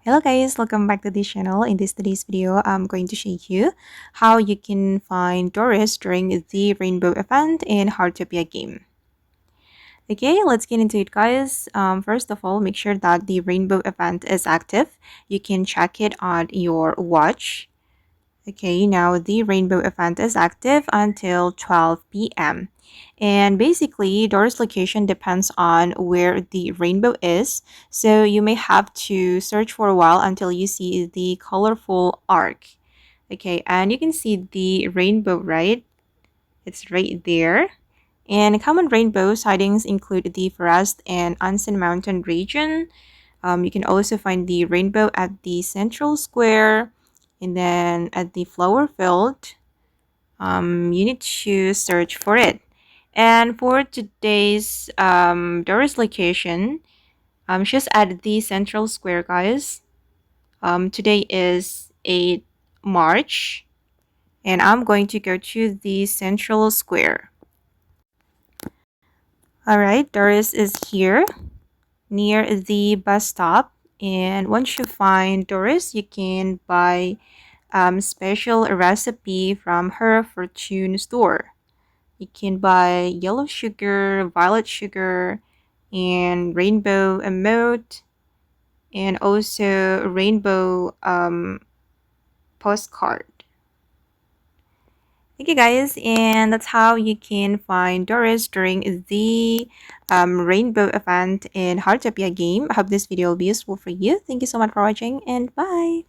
Hello guys, welcome back to this channel. In today's video, I'm going to show you how you can find Doris during the rainbow event in Heartopia game. Okay, let's get into it guys. First of all, make sure that the rainbow event is active. You can check it on your watch. Okay, now the rainbow event is active until 12 p.m. And basically, Doris location depends on where the rainbow is. So you may have to search for a while until you see the colorful arc. Okay, and you can see the rainbow, right? It's right there. And common rainbow sightings include the forest and unseen mountain region. You can also find the rainbow at the central square and then at the flower field. You need to search for it. And for today's Doris location, just at the central square, guys. Today is 8 March, and I'm going to go to the central square. Alright, Doris is here near the bus stop. And once you find Doris, you can buy special recipe from her fortune store. You can buy yellow sugar, violet sugar, and rainbow emote, and also rainbow postcard. Okay guys, and that's how you can find Doris during the rainbow event in Heartopia game. I hope this video will be useful for you. Thank you so much for watching, and bye!